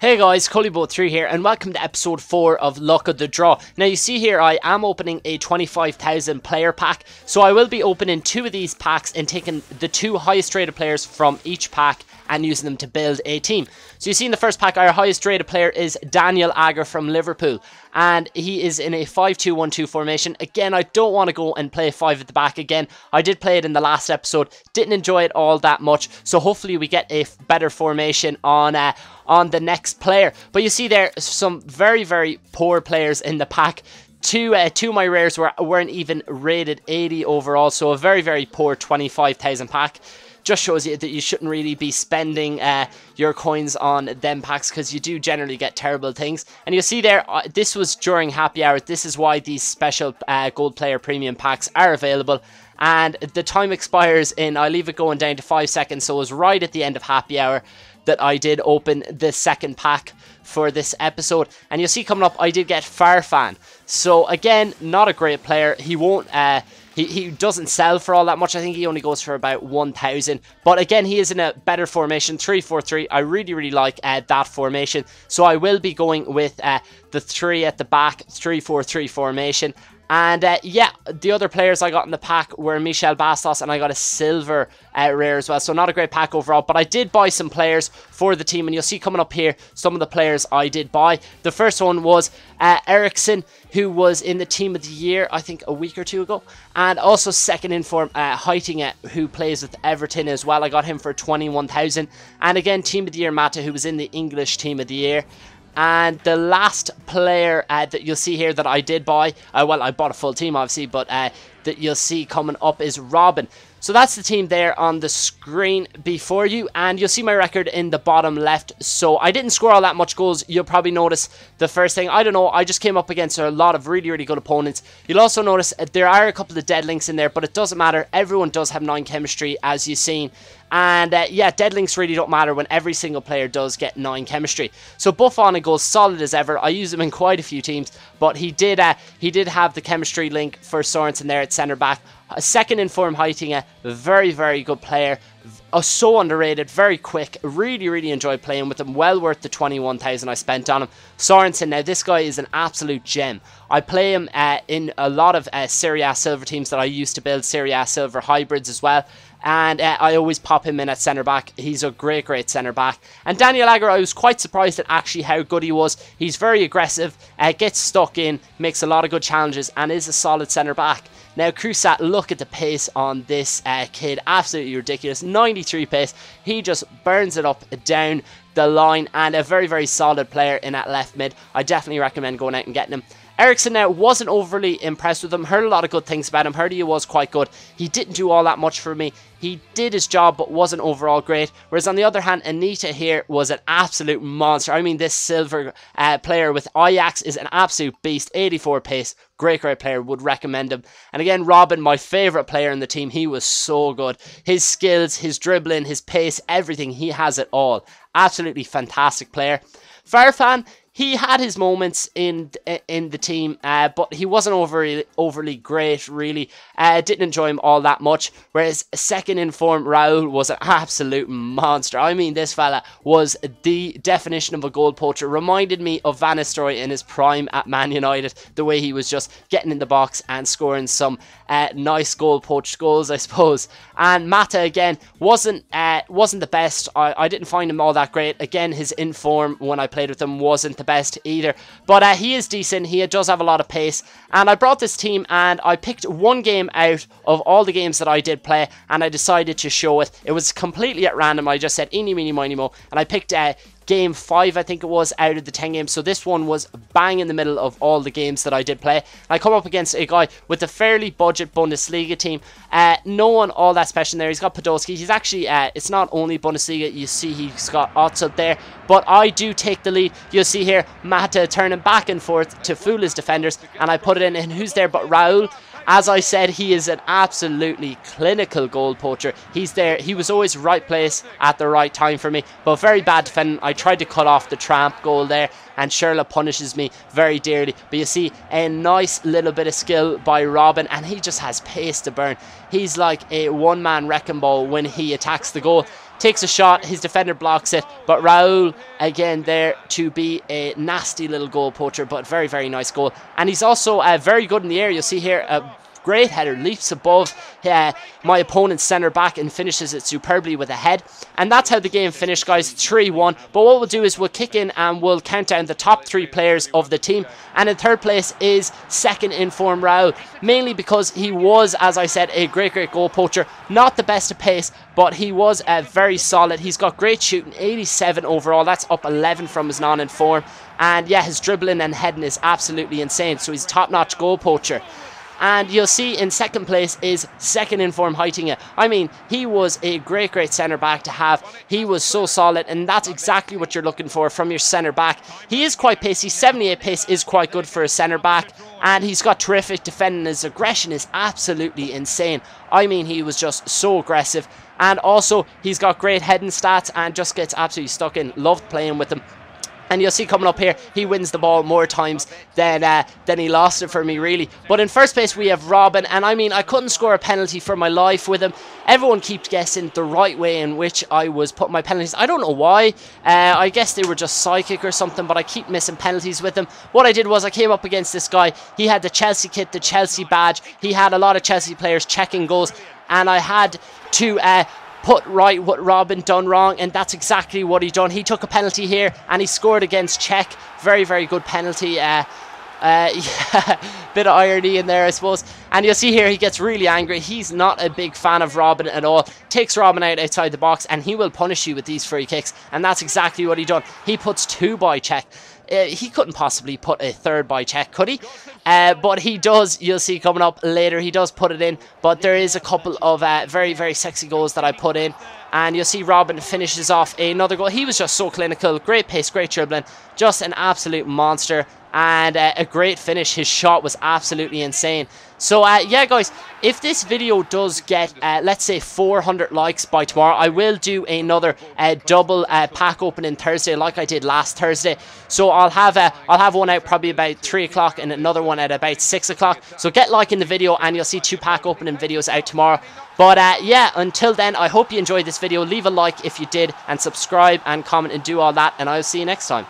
Hey guys, Cullyboat3 here and welcome to episode 4 of Luck of the Draw. Now you see here I am opening a 25,000 player pack, so I will be opening 2 of these packs and taking the 2 highest rated players from each pack and using them to build a team. So you see in the first pack our highest rated player is Daniel Agger from Liverpool, and he is in a 5-2-1-2 formation. Again, I don't want to go and play 5 at the back again. I did play it in the last episode, didn't enjoy it all that much, so hopefully we get a better formation on the next player. But you see there some very poor players in the pack. Two of my rares weren't even rated 80 overall, so a very poor 25,000 pack. Just shows you that you shouldn't really be spending your coins on them packs, because you do generally get terrible things. And you'll see there, this was during happy hour. This is why these special gold player premium packs are available. And the time expires in, I leave it going down to 5 seconds, so it was right at the end of happy hour that I did open the second pack for this episode. And you'll see coming up, I did get Farfan. So again, not a great player. He won't he doesn't sell for all that much. I think he only goes for about 1,000. But again, he is in a better formation, 3-4-3. I really like that formation. So I will be going with the 3 at the back, 3-4-3 formation. And yeah, the other players I got in the pack were Michel Bastos, and I got a silver rare as well. So not a great pack overall, but I did buy some players for the team, and you'll see coming up here some of the players I did buy. The first one was Ericsson, who was in the team of the year, I think a week or 2 ago. And also second in form, Heitinga, who plays with Everton as well. I got him for 21,000. And again, team of the year, Mata, who was in the English team of the year. And the last player that you'll see here that I did buy, well, I bought a full team obviously, but that you'll see coming up is Robin. So that's the team there on the screen before you, and you'll see my record in the bottom left. So I didn't score all that much goals. You'll probably notice the first thing, I don't know, I just came up against a lot of really good opponents. You'll also notice there are a couple of dead links in there, but it doesn't matter. Everyone does have 9 chemistry, as you've seen. And yeah, dead links really don't matter when every single player does get 9 chemistry. So Buffon and goes solid as ever. I use him in quite a few teams, but he did have the chemistry link for Sorensen there at centre back. A second in form, Heitinga, very good player. So underrated, very quick. Really enjoyed playing with him. Well worth the 21,000 I spent on him. Sorensen, now this guy is an absolute gem. I play him in a lot of Serie A silver teams that I used to build, Serie A silver hybrids as well. And I always pop him in at centre back. He's a great centre back. And Daniel Agger, I was quite surprised at actually how good he was. He's very aggressive, gets stuck in, makes a lot of good challenges, and is a solid centre back. Now Krusat, look at the pace on this kid, absolutely ridiculous. 93 pace, he just burns it up down the line, and a very solid player in that left mid. I definitely recommend going out and getting him. Ericsson now, wasn't overly impressed with him. Heard a lot of good things about him. Heard he was quite good. He didn't do all that much for me. He did his job, but wasn't overall great. Whereas on the other hand, Anita here was an absolute monster. I mean, this silver player with Ajax is an absolute beast. 84 pace. Great player. Would recommend him. And again, Robin, my favourite player in the team. He was so good. His skills, his dribbling, his pace, everything. He has it all. Absolutely fantastic player. Farfan, he had his moments in the team, but he wasn't overly great, really. Didn't enjoy him all that much. Whereas second in form, Raul was an absolute monster. I mean, this fella was the definition of a goal poacher. Reminded me of Van Nistelrooy in his prime at Man United. The way he was just getting in the box and scoring some nice goal poached goals, I suppose. And Mata again wasn't the best. I didn't find him all that great. Again, his inform when I played with him wasn't the best either, but he is decent. He does have a lot of pace, and I brought this team and I picked one game out of all the games that I did play, and I decided to show it. It was completely at random. I just said eeny meeny miny mo, and I picked game 5, I think it was, out of the 10 games. So this one was bang in the middle of all the games that I did play. I come up against a guy with a fairly budget Bundesliga team. No one all that special in there. He's got Podolski. He's actually, it's not only Bundesliga. You see he's got Otto there. But I do take the lead. You'll see here, Mata turning back and forth to fool his defenders. And I put it in. And who's there but Raul? As I said, he is an absolutely clinical goal poacher. He's there. He was always right place at the right time for me. But very bad defending. I tried to cut off the tramp goal there, and Sherla punishes me very dearly. But you see, a nice little bit of skill by Robin, and he just has pace to burn. He's like a one-man wrecking ball when he attacks the goal. takes a shot, his defender blocks it, but Raul again there to be a nasty little goal poacher, but very, very nice goal. And he's also very good in the air. You'll see here great header, leaps above my opponent's centre back and finishes it superbly with a head. And that's how the game finished, guys, 3-1. But what we'll do is we'll kick in and we'll count down the top 3 players of the team. And in third place is second in form Raul, mainly because he was, as I said, a great goal poacher. Not the best at pace, but he was very solid. He's got great shooting, 87 overall. That's up 11 from his non in form. And yeah, his dribbling and heading is absolutely insane. So he's a top-notch goal poacher. And you'll see in second place is second in form Heitinga. I mean, he was a great centre back to have. He was so solid, and that's exactly what you're looking for from your centre back. He is quite pacey. 78 pace is quite good for a centre back, and he's got terrific defending. His aggression is absolutely insane. I mean, he was just so aggressive, and also he's got great heading stats and just gets absolutely stuck in. Loved playing with him. And you'll see coming up here, he wins the ball more times than he lost it for me, really. But in first place, we have Robin. And I mean, I couldn't score a penalty for my life with him. Everyone keeps guessing the right way in which I was putting my penalties. I don't know why. I guess they were just psychic or something, but I keep missing penalties with him. What I did was I came up against this guy. He had the Chelsea kit, the Chelsea badge. He had a lot of Chelsea players checking goals. And I had to put right what Robin done wrong, and that's exactly what he done. He took a penalty here and he scored against Czech. Very good penalty. Yeah, bit of irony in there, I suppose. And you'll see here he gets really angry. He's not a big fan of Robin at all. Takes Robin outside the box, and he will punish you with these free kicks, and that's exactly what he done. He puts 2 by Czech. He couldn't possibly put a 3rd by Czech, could he? But he does. You'll see coming up later, he does put it in. But there is a couple of very sexy goals that I put in. And you'll see Robin finishes off another goal. He was just so clinical. Great pace, great dribbling. Just an absolute monster. And a great finish. His shot was absolutely insane. So yeah, guys, if this video does get let's say 400 likes by tomorrow, I will do another double pack opening Thursday like I did last Thursday. So I'll have one out probably about 3 o'clock and another one at about 6 o'clock. So get liking the video and you'll see 2 pack opening videos out tomorrow. But yeah, until then, I hope you enjoyed this video. Leave a like if you did, and subscribe and comment and do all that, and I'll see you next time.